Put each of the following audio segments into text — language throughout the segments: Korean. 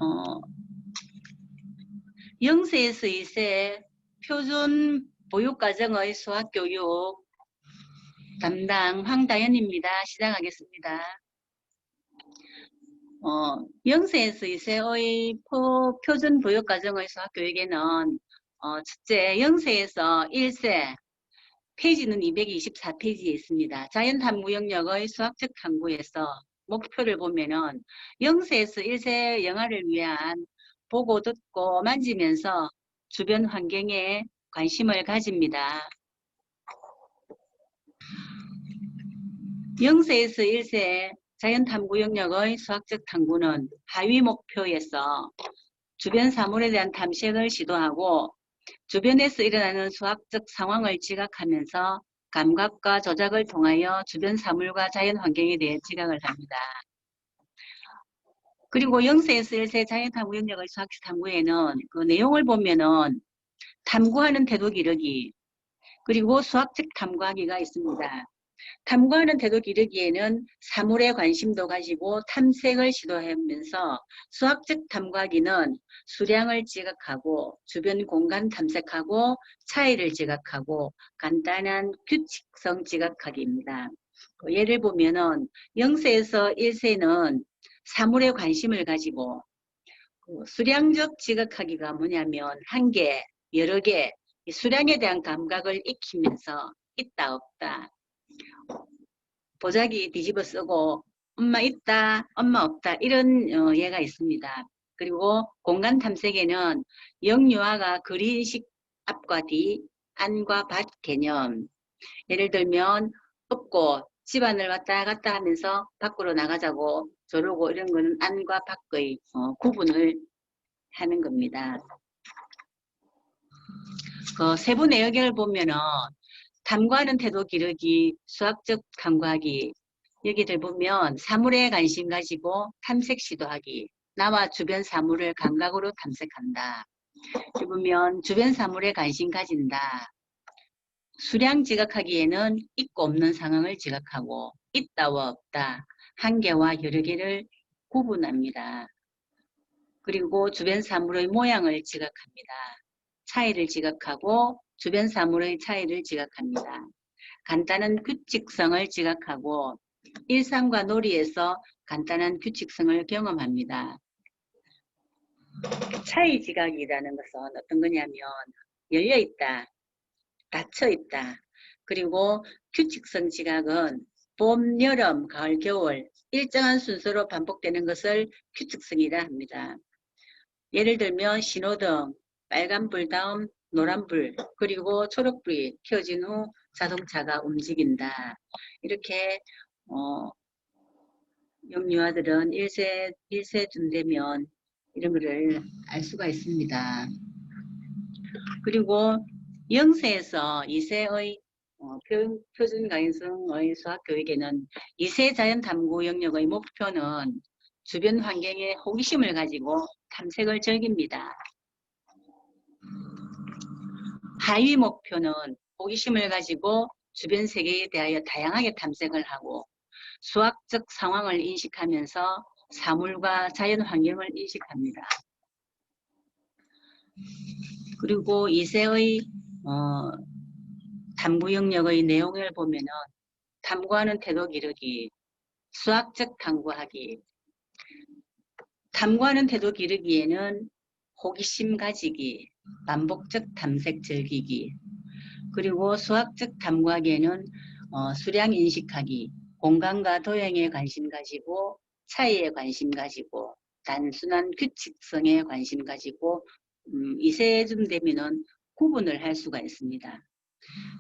어, 0세에서 2세 표준 보육과정의 수학교육 담당 황다연입니다. 시작하겠습니다. 0세에서 2세의 표준 보육과정의 수학교육에는 첫째, 0세에서 1세 페이지는 224페이지에 있습니다. 자연탐구 영역의 수학적 탐구에서 목표를 보면은 0세에서 1세 영아를 위한 보고 듣고 만지면서 주변 환경에 관심을 가집니다. 0세에서 1세 자연탐구 영역의 수학적 탐구는 하위 목표에서 주변 사물에 대한 탐색을 시도하고 주변에서 일어나는 수학적 상황을 지각하면서 감각과 조작을 통하여 주변 사물과 자연 환경에 대해 지각을 합니다. 그리고 0세에서 1세 자연탐구 영역의 수학적 탐구에는 그 내용을 보면은 탐구하는 태도 기르기, 그리고 수학적 탐구하기가 있습니다. 탐구하는 태도 기르기에는 사물에 관심도 가지고 탐색을 시도하면서 수학적 탐구하기는 수량을 지각하고 주변 공간 탐색하고 차이를 지각하고 간단한 규칙성 지각하기입니다. 예를 보면은 0세에서 1세는 사물에 관심을 가지고 수량적 지각하기가 뭐냐면 한 개, 여러 개, 수량에 대한 감각을 익히면서 있다 없다, 보자기 뒤집어 쓰고 엄마 있다, 엄마 없다 이런 예가 있습니다. 그리고 공간 탐색에는 영유아가 글인식 앞과 뒤, 안과 밭 개념, 예를 들면 없고 집안을 왔다 갔다 하면서 밖으로 나가자고 저러고 이런 거는 안과 밖의 구분을 하는 겁니다. 그 세부 내역을 보면은 탐구하는 태도 기르기, 수학적 탐구하기, 여기를 보면 사물에 관심 가지고 탐색 시도하기, 나와 주변 사물을 감각으로 탐색한다. 여기 보면 주변 사물에 관심 가진다. 수량 지각하기에는 있고 없는 상황을 지각하고 있다와 없다, 한 개와 여러 개를 구분합니다. 그리고 주변 사물의 모양을 지각합니다. 차이를 지각하고 주변 사물의 차이를 지각합니다. 간단한 규칙성을 지각하고 일상과 놀이에서 간단한 규칙성을 경험합니다. 차이 지각이라는 것은 어떤 거냐면 열려있다, 닫혀있다. 그리고 규칙성 지각은 봄, 여름, 가을, 겨울 일정한 순서로 반복되는 것을 규칙성이라 합니다. 예를 들면 신호등, 빨간불 다음 노란불, 그리고 초록불이 켜진 후 자동차가 움직인다. 이렇게 영유아들은 1세쯤 되면 이런 거를 알 수가 있습니다. 그리고 0세에서 2세의 표준 가능성의 수학교육에는 2세 자연탐구 영역의 목표는 주변 환경에 호기심을 가지고 탐색을 즐깁니다. 하위 목표는 호기심을 가지고 주변 세계에 대하여 다양하게 탐색을 하고 수학적 상황을 인식하면서 사물과 자연 환경을 인식합니다. 그리고 2세의 탐구 영역의 내용을 보면은 탐구하는 태도 기르기, 수학적 탐구하기, 탐구하는 태도 기르기에는 호기심 가지기, 반복적 탐색 즐기기, 그리고 수학적 탐구하기에는 수량 인식하기, 공간과 도형에 관심 가지고 차이에 관심 가지고 단순한 규칙성에 관심 가지고 2세쯤 되면은 구분을 할 수가 있습니다.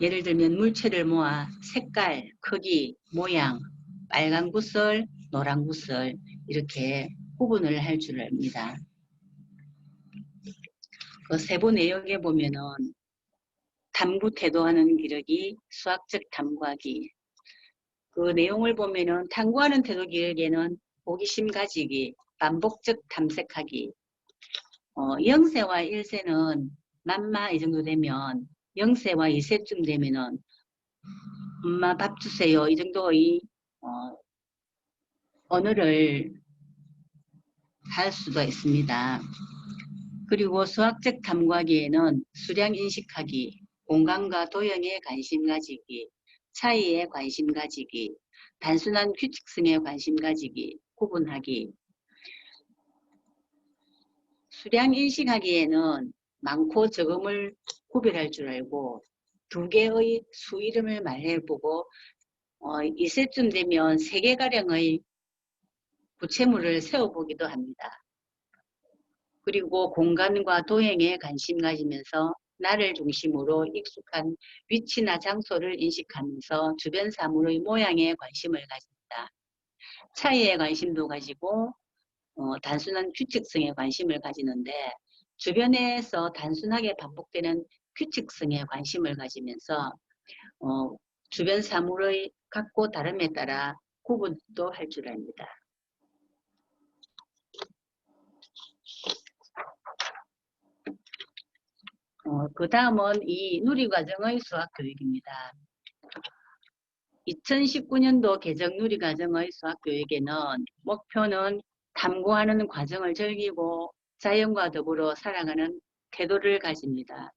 예를 들면 물체를 모아 색깔, 크기, 모양, 빨간 구슬, 노란 구슬 이렇게 구분을 할 줄 압니다. 그 세부 내역에 보면은 탐구 태도하는 기르기, 수학적 탐구하기. 그 내용을 보면은 탐구하는 태도 기르기에는 호기심 가지기, 반복적 탐색하기. 0세와 1세는 맘마 이 정도 되면 0세와 2세쯤 되면은 엄마 밥 주세요 이 정도의 언어를 할 수도 있습니다. 그리고 수학적 탐구하기에는 수량 인식하기, 공간과 도형에 관심 가지기, 차이에 관심 가지기, 단순한 규칙성에 관심 가지기, 구분하기. 수량 인식하기에는 많고 적음을 구별할 줄 알고 두 개의 수 이름을 말해보고 이세쯤 되면 3개가량의 부채물을 세워보기도 합니다. 그리고 공간과 도형에 관심 가지면서 나를 중심으로 익숙한 위치나 장소를 인식하면서 주변 사물의 모양에 관심을 가집니다. 차이에 관심도 가지고 단순한 규칙성에 관심을 가지는데 주변에서 단순하게 반복되는 규칙성에 관심을 가지면서 주변 사물의 각고 다름에 따라 구분도 할 줄 압니다. 그 다음은 이 누리과정의 수학교육입니다. 2019년도 개정 누리과정의 수학교육에는 목표는 탐구하는 과정을 즐기고 자연과 더불어 살아가는 태도를 가집니다.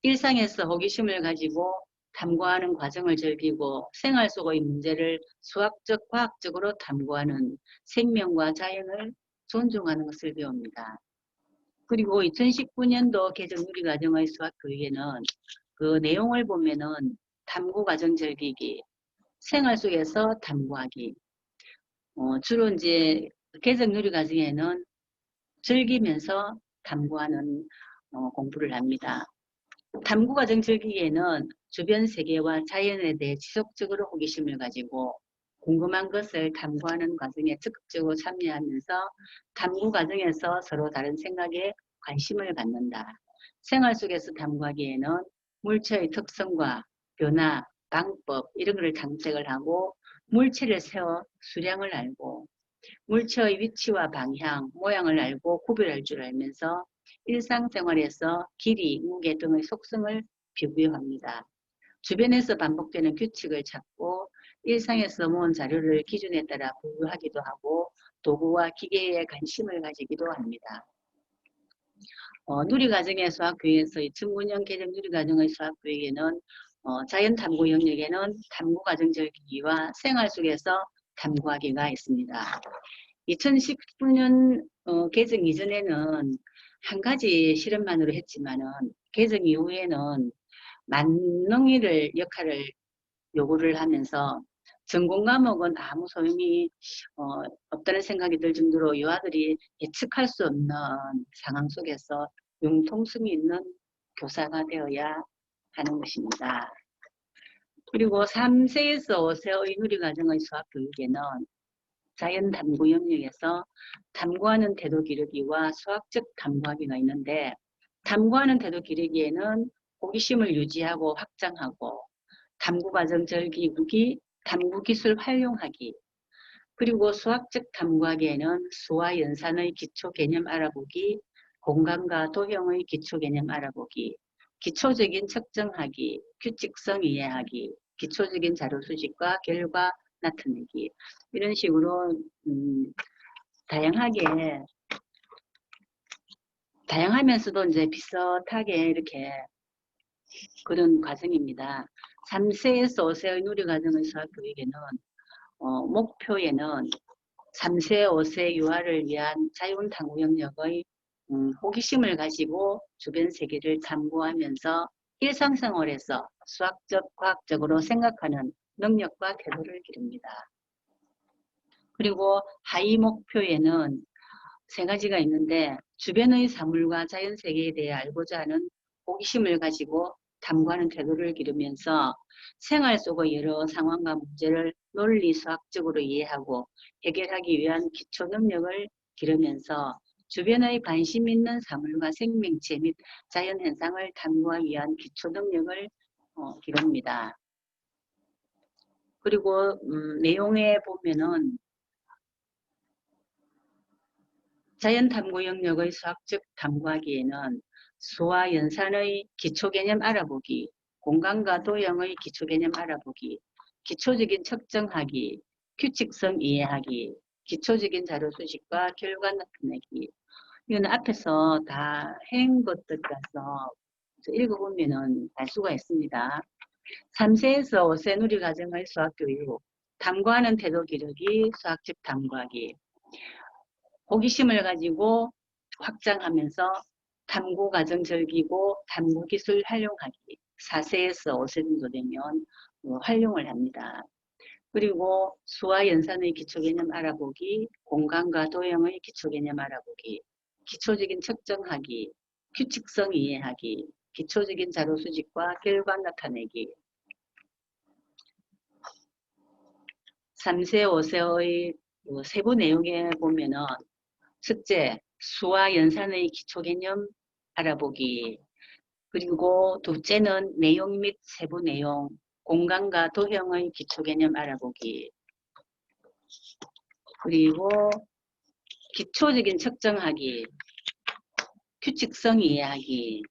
일상에서 호기심을 가지고 탐구하는 과정을 즐기고 생활 속의 문제를 수학적, 과학적으로 탐구하는 생명과 자연을 존중하는 것을 배웁니다. 그리고 2019년도 개정 누리과정의 수학교육에는 그 내용을 보면은 탐구과정 즐기기, 생활 속에서 탐구하기, 주로 이제 개정 누리과정에는 즐기면서 탐구하는 공부를 합니다. 탐구과정 즐기기에는 주변 세계와 자연에 대해 지속적으로 호기심을 가지고 궁금한 것을 탐구하는 과정에 적극적으로 참여하면서 탐구 과정에서 서로 다른 생각에 관심을 갖는다. 생활 속에서 탐구하기에는 물체의 특성과 변화, 방법 이런 것을 탐색을 하고 물체를 세워 수량을 알고 물체의 위치와 방향, 모양을 알고 구별할 줄 알면서 일상생활에서 길이, 무게 등의 속성을 비교합니다. 주변에서 반복되는 규칙을 찾고 일상에서 모은 자료를 기준에 따라 분류하기도 하고 도구와 기계에 관심을 가지기도 합니다. 누리과정의 수학교육에서 2009년 개정 누리과정의 수학교육에는 자연탐구 영역에는 탐구과정 즐기기와 생활 속에서 탐구하기가 있습니다. 2019년 개정 이전에는 한 가지 실험만으로 했지만은 개정 이후에는 만능이를 역할을 요구를 하면서 전공 과목은 아무 소용이 없다는 생각이 들 정도로 유아들이 예측할 수 없는 상황 속에서 융통성이 있는 교사가 되어야 하는 것입니다. 그리고 3세에서 5세의 누리과정의 수학교육에는 자연탐구 영역에서 탐구하는 태도 기르기와 수학적 탐구하기가 있는데 탐구하는 태도 기르기에는 호기심을 유지하고 확장하고 탐구과정 즐기기, 탐구기술 활용하기 그리고 수학적 탐구하기에는 수와 연산의 기초 개념 알아보기, 공간과 도형의 기초 개념 알아보기, 기초적인 측정하기, 규칙성 이해하기, 기초적인 자료 수집과 결과 나타내기 이런 식으로 다양하면서도 이제 비슷하게 이렇게 그런 과정입니다. 3세에서 5세의 누리과정의 수학교육에는 목표에는 3세, 5세 유아를 위한 자연탐구 영역의 호기심을 가지고 주변 세계를 탐구하면서 일상생활에서 수학적, 과학적으로 생각하는 능력과 태도를 기릅니다. 그리고 하위 목표에는 3가지가 있는데 주변의 사물과 자연세계에 대해 알고자 하는 호기심을 가지고 탐구하는 태도를 기르면서 생활 속의 여러 상황과 문제를 논리 수학적으로 이해하고 해결하기 위한 기초 능력을 기르면서 주변의 관심 있는 사물과 생명체 및 자연현상을 탐구하기 위한 기초 능력을 기릅니다. 그리고 내용에 보면은 자연탐구 영역의 수학적 탐구하기에는 수와 연산의 기초개념 알아보기, 공간과 도형의 기초개념 알아보기, 기초적인 측정하기, 규칙성 이해하기, 기초적인 자료 수집과 결과 나타내기. 이건 앞에서 다 한 것들이라서 읽어보면은 알 수가 있습니다. 3세에서 5세 누리 과정의 수학교육, 탐구하는 태도 기르기, 수학적 탐구하기. 호기심을 가지고 확장하면서 탐구 과정 즐기고 탐구 기술 활용하기. 4세에서 5세 정도 되면 활용을 합니다. 그리고 수와 연산의 기초 개념 알아보기, 공간과 도형의 기초 개념 알아보기, 기초적인 측정하기, 규칙성 이해하기, 기초적인 자료 수집과 결과 나타내기. 3세, 5세의 세부 내용에 보면은 첫째, 수와 연산의 기초 개념 알아보기. 그리고 둘째는 내용 및 세부 내용, 공간과 도형의 기초 개념 알아보기. 그리고 기초적인 측정하기, 규칙성 이해하기,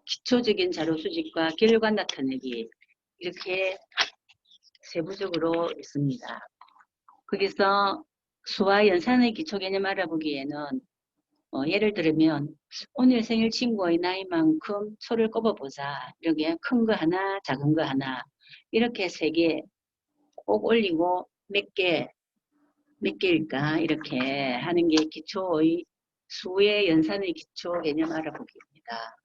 기초적인 자료 수집과 결과 나타내기. 이렇게 세부적으로 있습니다. 거기서 수와 연산의 기초 개념 알아보기에는 예를 들면 오늘 생일 친구의 나이만큼 초를 꼽아보자. 이렇게 큰 거 하나, 작은 거 하나 이렇게 3개 꼭 올리고 몇 개일까 이렇게 하는 게 기초의 수의 연산의 기초 개념 알아보기입니다.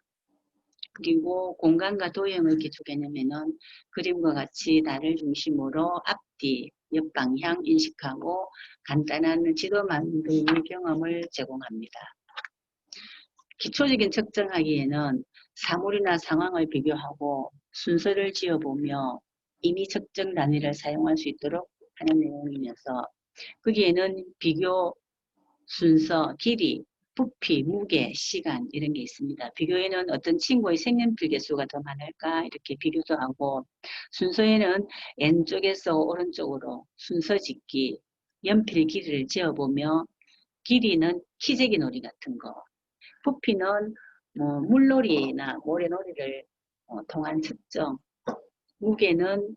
그리고 공간과 도형의 기초 개념에는 그림과 같이 나를 중심으로 앞뒤, 옆방향 인식하고 간단한 지도 만드는 경험을 제공합니다. 기초적인 측정하기에는 사물이나 상황을 비교하고 순서를 지어보며 임의 측정 단위를 사용할 수 있도록 하는 내용이면서 거기에는 비교, 순서, 길이, 부피, 무게, 시간 이런 게 있습니다. 비교에는 어떤 친구의 색연필 개수가 더 많을까 이렇게 비교도 하고 순서에는 왼쪽에서 오른쪽으로 순서 짓기, 연필 길이를 재어보며 길이는 키재기 놀이 같은 거, 부피는 물놀이나 모래놀이를 통한 측정, 무게는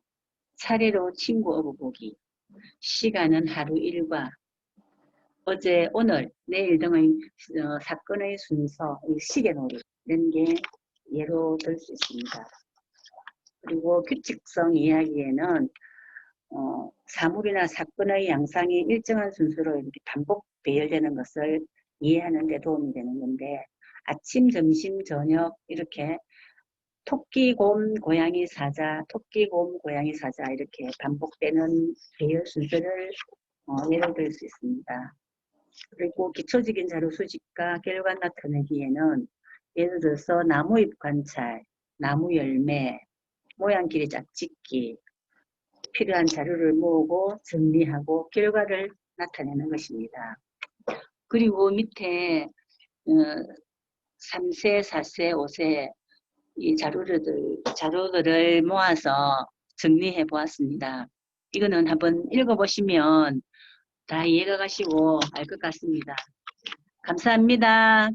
차례로 친구 업어보기, 시간은 하루 일과 어제, 오늘, 내일 등의 사건의 순서, 시계놀이 이런 게 예로 들 수 있습니다. 그리고 규칙성 이야기에는 사물이나 사건의 양상이 일정한 순서로 이렇게 반복 배열되는 것을 이해하는 데 도움이 되는 건데 아침, 점심, 저녁 이렇게 토끼, 곰, 고양이, 사자, 토끼, 곰, 고양이, 사자 이렇게 반복되는 배열 순서를 예로 들 수 있습니다. 그리고 기초적인 자료 수집과 결과 나타내기에는 예를 들어서 나무잎 관찰, 나무 열매, 모양 길이 짝짓기, 필요한 자료를 모으고 정리하고 결과를 나타내는 것입니다. 그리고 밑에 3세, 4세, 5세 이 자료들을 모아서 정리해 보았습니다. 이거는 한번 읽어보시면 다 이해가 가시고 알 것 같습니다. 감사합니다.